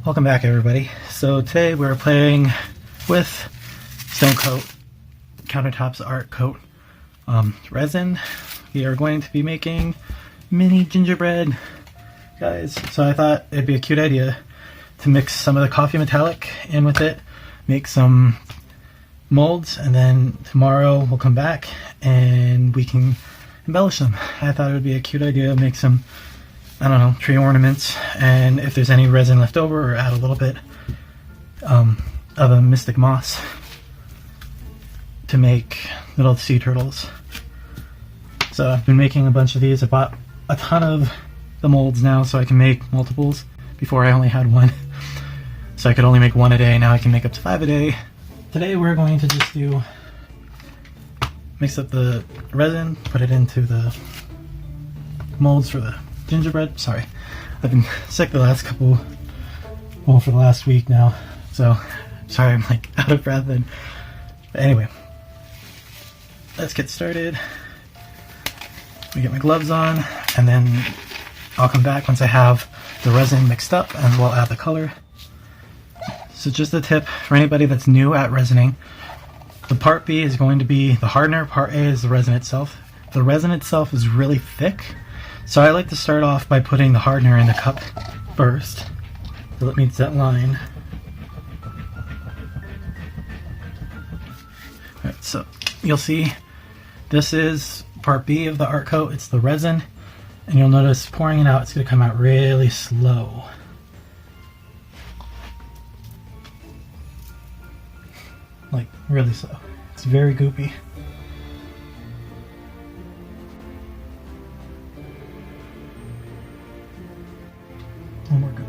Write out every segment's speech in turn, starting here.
Welcome back, everybody. So today we're playing with stonecoatcountertops art coat resin. We are going to be making mini gingerbread guys. So I thought it'd be a cute idea to mix some of the coffee metallic in with it, make some molds, and then tomorrow we'll come back and we can embellish them. I thought it would be a cute idea to make some, I don't know, tree ornaments, and if there's any resin left over, or add a little bit of a mystic moss to make little sea turtles. So I've been making a bunch of these. I bought a ton of the molds now so I can make multiples. Before I only had one, so I could only make one a day. Now I can make up to 5 a day. Today we're going to just mix up the resin, put it into the molds for the gingerbread. Sorry, I've been sick the last for the last week now, so sorry I'm like out of breath. But anyway, let's get started. Let me get my gloves on, and then I'll come back once I have the resin mixed up, and we'll add the color. So just a tip for anybody that's new at resining, the part B is going to be the hardener, part A is the resin itself. The resin itself is really thick, so I like to start off by putting the hardener in the cup first, so it meets that line. Alright, so you'll see this is part B of the art coat. It's the resin, and you'll notice pouring it out, it's going to come out really slow. Like, really slow. It's very goopy. One more goop.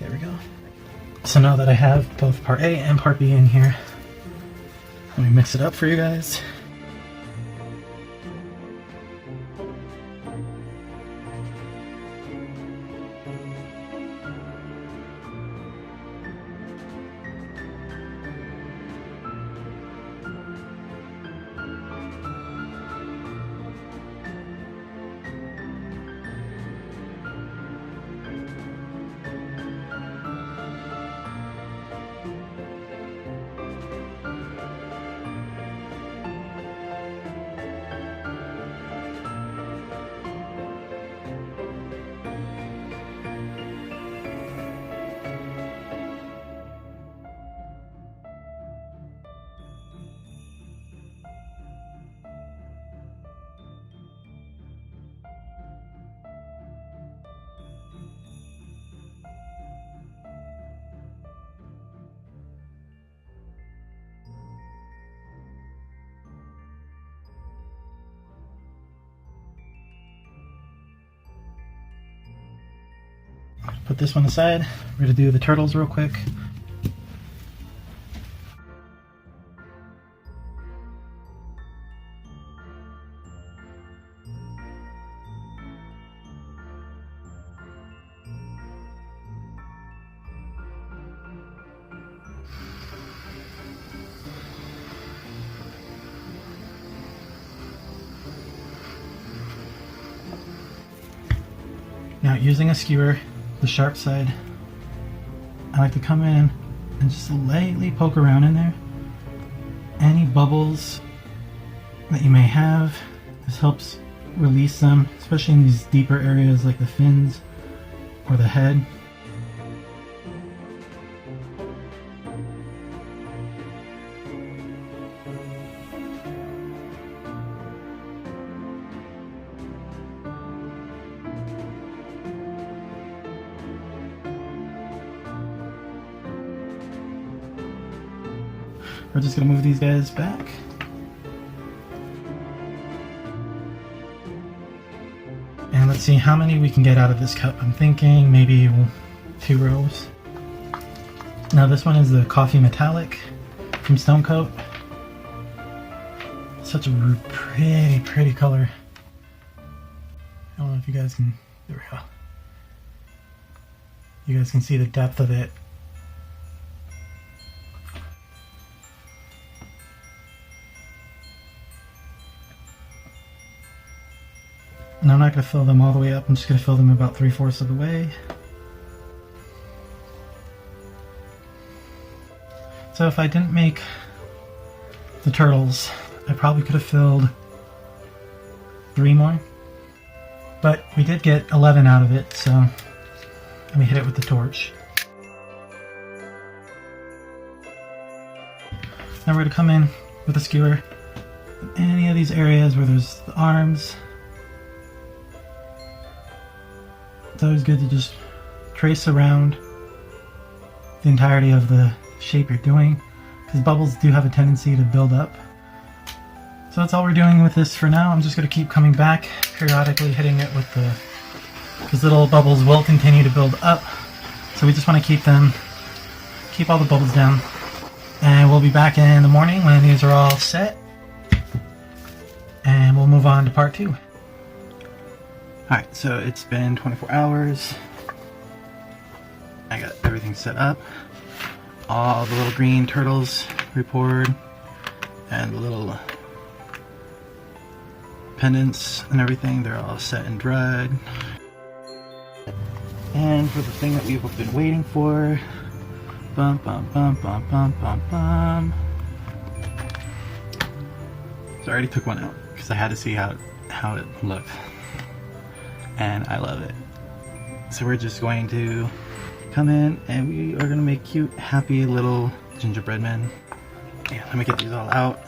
There we go. So now that I have both part A and part B in here, let me mix it up for you guys. Put this one aside. We're going to do the turtles real quick. Now, using a skewer, the sharp side, I like to come in and just lightly poke around in there. Any bubbles that you may have, this helps release them, especially in these deeper areas like the fins or the head. We're just going to move these guys back. And let's see how many we can get out of this cup. I'm thinking maybe 2 rows. Now this one is the coffee metallic from Stone Coat. Such a pretty color. I don't know if you guys can, there we go. You guys can see the depth of it. going to fill them all the way up. I'm just going to fill them about 3/4 of the way. So if I didn't make the turtles, I probably could have filled 3 more. But we did get 11 out of it, so let me hit it with the torch. Now we're going to come in with a skewer in any of these areas where there's the arms. It's always good to just trace around the entirety of the shape you're doing, because bubbles do have a tendency to build up. So that's all we're doing with this for now. I'm just going to keep coming back, periodically hitting it with the, because little bubbles will continue to build up. So we just want to keep all the bubbles down. And we'll be back in the morning when these are all set. And we'll move on to part 2. Alright, so it's been 24 hours. I got everything set up. All the little green turtles repoured, and the little pendants and everything, they're all set and dried. And for the thing that we've been waiting for, bum bum bum bum bum bum bum. So I already took one out because I had to see how it looked, and I love it. So we're just going to come in and we are going to make cute, happy little gingerbread men. Yeah, let me get these all out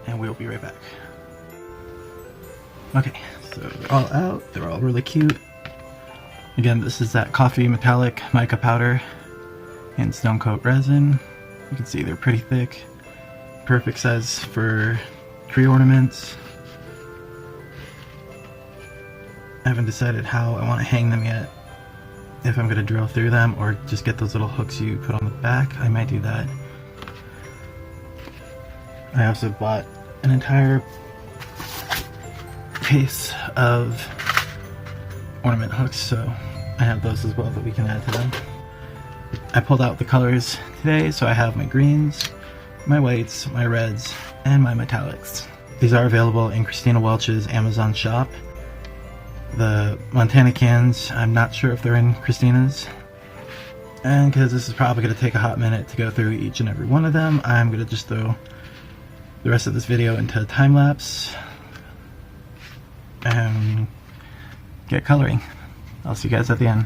and we'll be right back. Okay, so they're all out. They're all really cute. Again, this is that coffee metallic mica powder and stone coat resin. You can see they're pretty thick. Perfect size for tree ornaments. I haven't decided how I want to hang them yet. If I'm going to drill through them or just get those little hooks you put on the back, I might do that. I also bought an entire case of ornament hooks, so I have those as well that we can add to them. I pulled out the colors today, so I have my greens, my whites, my reds, and my metallics. These are available in Christina Welch's Amazon shop. The Montana cans, I'm not sure if they're in Christina's. And because this is probably going to take a hot minute to go through each and every one of them, I'm going to just throw the rest of this video into time-lapse and get coloring. I'll see you guys at the end.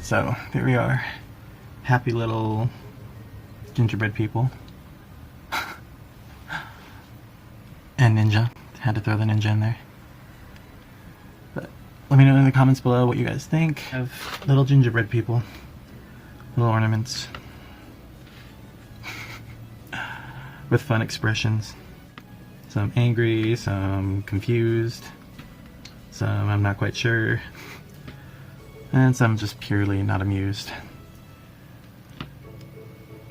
So there we are, happy little gingerbread people. And Ninja, had to throw the Ninja in there. But let me know in the comments below what you guys think of little gingerbread people, little ornaments with fun expressions. Some angry, some confused, some I'm not quite sure, and some just purely not amused.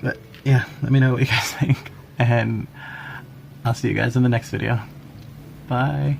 But yeah, let me know what you guys think, and I'll see you guys in the next video. Bye.